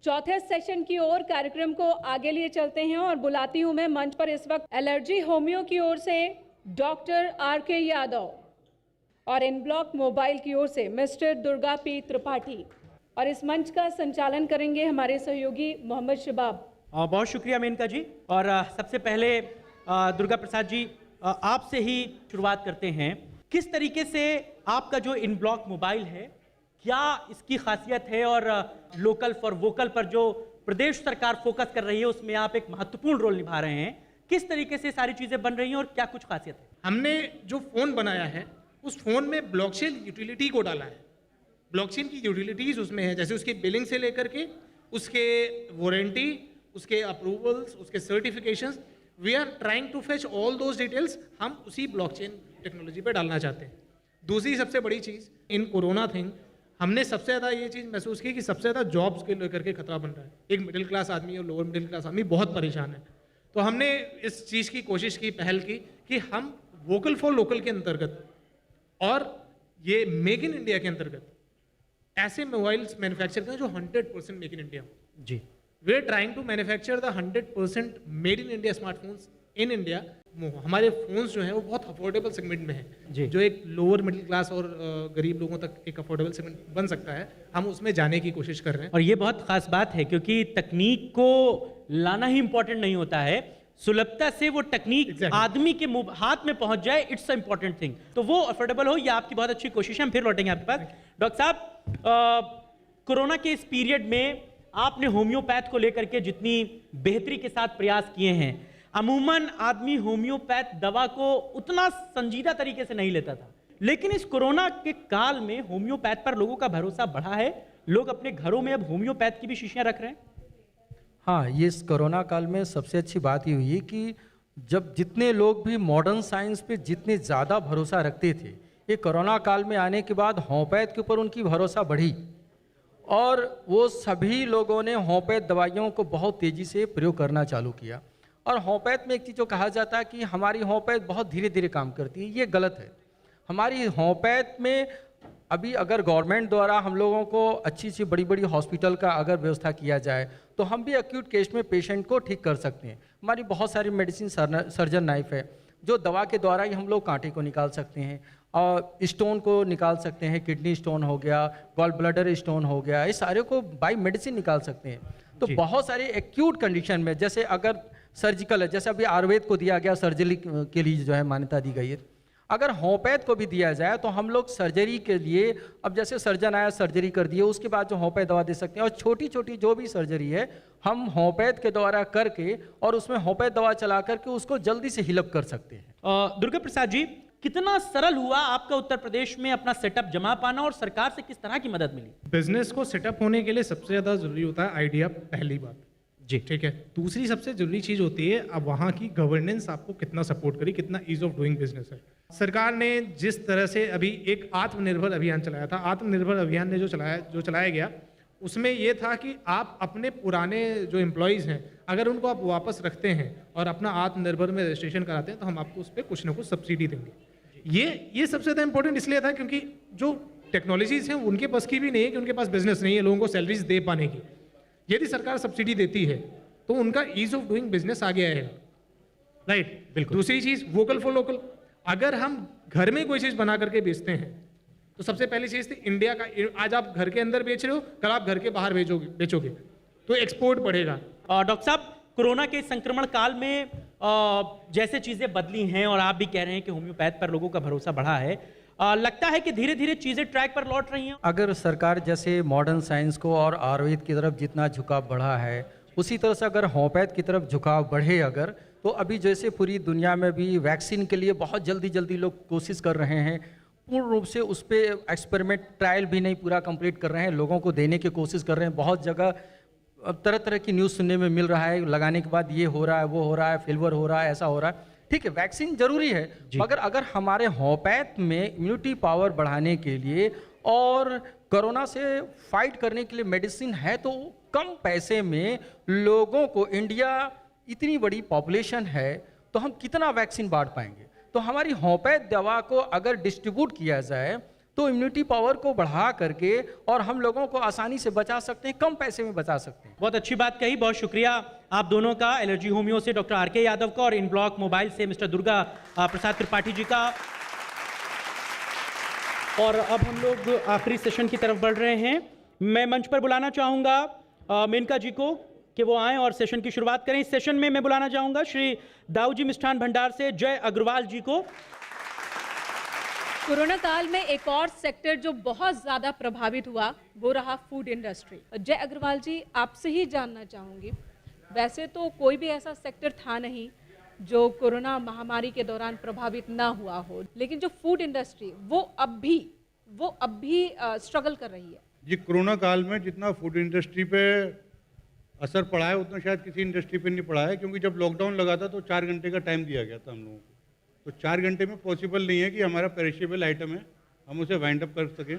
चौथे सेशन की ओर कार्यक्रम को आगे लिए चलते हैं और बुलाती हूं मैं मंच पर इस वक्त एलर्जी होम्यो की ओर से डॉक्टर आर.के. यादव और इन ब्लॉक मोबाइल की ओर से मिस्टर दुर्गा पी. त्रिपाठी और इस मंच का संचालन करेंगे हमारे सहयोगी मोहम्मद शबाब। बहुत शुक्रिया मेनका जी। और सबसे पहले दुर्गा प्रसाद जी, आपसे ही शुरुआत करते हैं। किस तरीके से आपका जो इन ब्लॉक मोबाइल है, क्या इसकी खासियत है, और लोकल फॉर वोकल पर जो प्रदेश सरकार फोकस कर रही है उसमें आप एक महत्वपूर्ण रोल निभा रहे हैं, किस तरीके से सारी चीजें बन रही हैं और क्या कुछ खासियत है? हमने जो फोन बनाया है उस फोन में ब्लॉकचेन यूटिलिटी को डाला है। ब्लॉकचेन की यूटिलिटीज उसमें है, जैसे उसकी बिलिंग से लेकर के उसके वारंटी, उसके अप्रूवल्स, उसके certifications, we are trying to fetch all those details, हम उसी ब्लॉकचेन टेक्नोलॉजी पे डालना चाहते हैं। दूसरी सबसे बड़ी चीज़ इन कोरोना थिंग, हमने सबसे ज़्यादा ये चीज़ महसूस की कि सबसे ज़्यादा जॉब्स के लेकर के खतरा बन रहा है। एक मिडिल क्लास आदमी और लोअर मिडिल क्लास आदमी बहुत परेशान है। तो हमने इस चीज़ की कोशिश की, पहल की कि हम वोकल फॉर लोकल के अंतर्गत और ये मेक इन इंडिया के अंतर्गत ऐसे मोबाइल्स मैन्युफैक्चर करें जो 100% मेक इन इंडिया हो। जी, we are trying to manufacture the 100% made in India smartphones in India. हमारे फोन्स जो हैं वो बहुत अफोर्डेबल सेगमेंट में जी। हैं, जो एक लोअर मिडिल क्लास और गरीब लोगों तक एक अफोर्डेबल सेगमेंट बन सकता है, हम उसमें जाने की कोशिश कर रहे हैं। और ये बहुत खास बात है क्योंकि तकनीक को लाना ही इंपॉर्टेंट नहीं होता है, सुलभता से वो तकनीक आदमी के हाथ में पहुंच जाए, इट्स अ इंपॉर्टेंट थिंग। तो वो अफोर्डेबल हो, ये आपकी बहुत अच्छी कोशिश है। हम फिर लौटेंगे आपके पास। डॉक्टर साहब, कोरोना के इस पीरियड में आपने होम्योपैथ को लेकर के जितनी बेहतरी के साथ प्रयास किए हैं, अमूमन आदमी होम्योपैथ दवा को उतना संजीदा तरीके से नहीं लेता था, लेकिन इस कोरोना के काल में होम्योपैथ पर लोगों का भरोसा बढ़ा है। लोग अपने घरों में अब होम्योपैथ की भी शीशियां रख रहे हैं। हाँ, ये इस कोरोना काल में सबसे अच्छी बात ये हुई कि जब जितने लोग भी मॉडर्न साइंस पे जितने ज़्यादा भरोसा रखते थे, ये कोरोना काल में आने के बाद होम्योपैथ के ऊपर उनकी भरोसा बढ़ी और वो सभी लोगों ने होम्योपैथ दवाइयों को बहुत तेज़ी से प्रयोग करना चालू किया। और होम्योपैथ में एक चीज़ जो कहा जाता है कि हमारी होम्योपैथ बहुत धीरे धीरे काम करती है, ये गलत है। हमारी होम्योपैथ में अभी अगर गवर्नमेंट द्वारा हम लोगों को अच्छी सी बड़ी बड़ी हॉस्पिटल का अगर व्यवस्था किया जाए तो हम भी एक्यूट केस में पेशेंट को ठीक कर सकते हैं। हमारी बहुत सारी मेडिसिन सर्जन नाइफ है जो दवा के द्वारा ही हम लोग कांटे को निकाल सकते हैं और स्टोन को निकाल सकते हैं। किडनी स्टोन हो गया, गॉल ब्लैडर स्टोन हो गया, ये सारे को बाय मेडिसिन निकाल सकते हैं। तो बहुत सारे एक्यूट कंडीशन में, जैसे अगर सर्जिकल है, जैसे अभी आयुर्वेद को दिया गया सर्जरी के लिए जो है मान्यता दी गई है, अगर होम्योपैथ को भी दिया जाए तो हम लोग सर्जरी के लिए, अब जैसे सर्जन आया सर्जरी कर दिए, उसके बाद जो होम्योपैथ दवा दे सकते हैं। और छोटी छोटी जो भी सर्जरी है हम होम्योपैथ के द्वारा करके और उसमें होम्योपैथ दवा चला करके उसको जल्दी से हील अप कर सकते हैं। दुर्गा प्रसाद जी, कितना सरल हुआ आपका उत्तर प्रदेश में अपना सेटअप जमा पाना और सरकार से किस तरह की मदद मिली? बिजनेस को सेटअप होने के लिए सबसे ज़्यादा जरूरी होता है आइडिया, पहली बात जी, ठीक है। दूसरी सबसे जरूरी चीज़ होती है अब वहाँ की गवर्नेंस आपको कितना सपोर्ट करी, कितना ईज ऑफ डूइंग बिजनेस है। सरकार ने जिस तरह से अभी एक आत्मनिर्भर अभियान चलाया था, आत्मनिर्भर अभियान ने जो चलाया गया, उसमें ये था कि आप अपने पुराने जो एम्प्लॉयज़ हैं अगर उनको आप वापस रखते हैं और अपना आत्मनिर्भर में रजिस्ट्रेशन कराते हैं तो हम आपको उस पर कुछ ना कुछ सब्सिडी देंगे। ये सबसे ज़्यादा इंपॉर्टेंट इसलिए था क्योंकि जो टेक्नोलॉजीज़ हैं उनके पास की भी नहीं है कि उनके पास बिजनेस नहीं है लोगों को सैलरीज दे पाने की। यदि सरकार सब्सिडी देती है तो उनका ईज ऑफ डूइंग बिजनेस आगे आएगा, राइट? बिल्कुल। दूसरी चीज़ वोकल फॉर लोकल, अगर हम घर में कोई चीज़ बना करके बेचते हैं तो सबसे पहली चीज़ थी इंडिया का, आज आप घर के अंदर बेच रहे हो, कल आप घर के बाहर बेचोगे तो एक्सपोर्ट बढ़ेगा। डॉक्टर साहब, कोरोना के संक्रमण काल में जैसे चीजें बदली हैं और आप भी कह रहे हैं कि होम्योपैथ पर लोगों का भरोसा बढ़ा है, लगता है कि धीरे धीरे चीजें ट्रैक पर लौट रही हैं। अगर सरकार जैसे मॉडर्न साइंस को और आयुर्वेद की तरफ जितना झुकाव बढ़ा है उसी तरह से अगर होम्योपैथ की तरफ झुकाव बढ़े अगर, तो अभी जैसे पूरी दुनिया में भी वैक्सीन के लिए बहुत जल्दी लोग कोशिश कर रहे हैं, पूर्ण रूप से उस पर एक्सपेरिमेंट ट्रायल भी नहीं पूरा कंप्लीट कर रहे हैं, लोगों को देने की कोशिश कर रहे हैं। बहुत जगह तरह तरह की न्यूज़ सुनने में मिल रहा है, लगाने के बाद ये हो रहा है, वो हो रहा है, फेल्वर हो रहा है, ऐसा हो रहा है। ठीक है, वैक्सीन जरूरी है, मगर अगर हमारे होम्योपैथ में इम्यूनिटी पावर बढ़ाने के लिए और कोरोना से फाइट करने के लिए मेडिसिन है तो कम पैसे में लोगों को, इंडिया इतनी बड़ी पॉपुलेशन है तो हम कितना वैक्सीन बांट पाएंगे। तो हमारी होम्योपैथ दवा को अगर डिस्ट्रीब्यूट किया जाए तो इम्यूनिटी पावर को बढ़ा करके और हम लोगों को आसानी से बचा सकते हैं, कम पैसे में बचा सकते हैं। बहुत अच्छी बात कही, बहुत शुक्रिया आप दोनों का, एलर्जी होम्यो से डॉक्टर आर के यादव का और इन ब्लॉक मोबाइल से मिस्टर दुर्गा प्रसाद त्रिपाठी जी का। और अब हम लोग आखिरी सेशन की तरफ बढ़ रहे हैं। मैं मंच पर बुलाना चाहूंगा मेनका जी को कि वो आएं और सेशन की शुरुआत करें। इस सेशन में मैं बुलाना चाहूंगा श्री दाऊजी मिष्ठान भंडार से जय अग्रवाल जी को। कोरोना काल में एक और सेक्टर जो बहुत ज्यादा प्रभावित हुआ वो रहा फूड इंडस्ट्री। जय अग्रवाल जी, आपसे ही जानना चाहूंगी, वैसे तो कोई भी ऐसा सेक्टर था नहीं जो कोरोना महामारी के दौरान प्रभावित ना हुआ हो, लेकिन जो फूड इंडस्ट्री वो अब भी स्ट्रगल कर रही है। जी, कोरोना काल में जितना फूड इंडस्ट्री पे असर पड़ा है उतना शायद किसी इंडस्ट्री पे नहीं पड़ा है, क्योंकि जब लॉकडाउन लगा था तो 4 घंटे का टाइम दिया गया था हम लोगों को। तो 4 घंटे में पॉसिबल नहीं है कि हमारा पेरिशेबल आइटम है हम उसे वाइंड अप कर सकें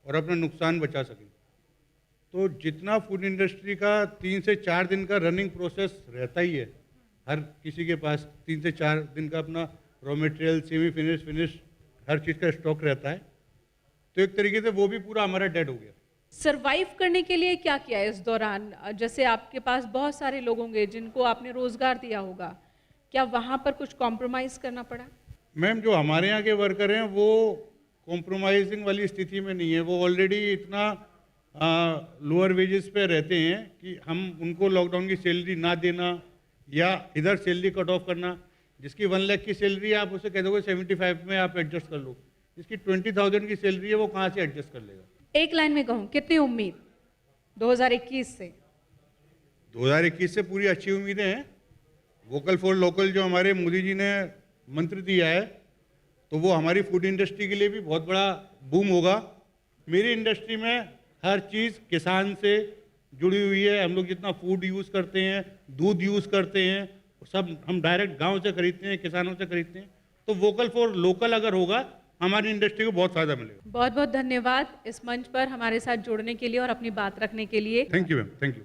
और अपना नुकसान बचा सकें। तो जितना फूड इंडस्ट्री का 3 से 4 दिन का रनिंग प्रोसेस रहता ही है, हर किसी के पास 3 से 4 दिन का अपना रॉ मटेरियल, सेमी फिनिश हर चीज़ का स्टॉक रहता है, तो एक तरीके से वो भी पूरा हमारा डेड हो गया। सरवाइव करने के लिए क्या किया इस दौरान? जैसे आपके पास बहुत सारे लोग होंगे जिनको आपने रोजगार दिया होगा, क्या वहाँ पर कुछ कॉम्प्रोमाइज़ करना पड़ा? मैम, जो हमारे यहाँ के वर्कर हैं वो कॉम्प्रोमाइजिंग वाली स्थिति में नहीं है। वो ऑलरेडी इतना लोअर वेजेस पे रहते हैं कि हम उनको लॉकडाउन की सैलरी ना देना या इधर सैलरी कट ऑफ करना। जिसकी 1 लाख की सैलरी है आप उसे कह दोगे 75 में आप एडजस्ट कर लो, जिसकी 20,000 की सैलरी है वो कहाँ से एडजस्ट कर लेगा? एक लाइन में कहूँ, कितनी उम्मीद 2021 से? 2021 से पूरी अच्छी उम्मीदें हैं। वोकल फॉर लोकल जो हमारे मोदी जी ने मंत्र दिया है, तो वो हमारी फूड इंडस्ट्री के लिए भी बहुत बड़ा बूम होगा। मेरी इंडस्ट्री में हर चीज़ किसान से जुड़ी हुई है। हम लोग जितना फूड यूज़ करते हैं, दूध यूज़ करते हैं, सब हम डायरेक्ट गांव से खरीदते हैं, किसानों से खरीदते हैं। तो वोकल फॉर लोकल अगर होगा हमारी इंडस्ट्री को बहुत फ़ायदा मिलेगा। बहुत बहुत धन्यवाद इस मंच पर हमारे साथ जुड़ने के लिए और अपनी बात रखने के लिए। Thank you ma'am, thank you.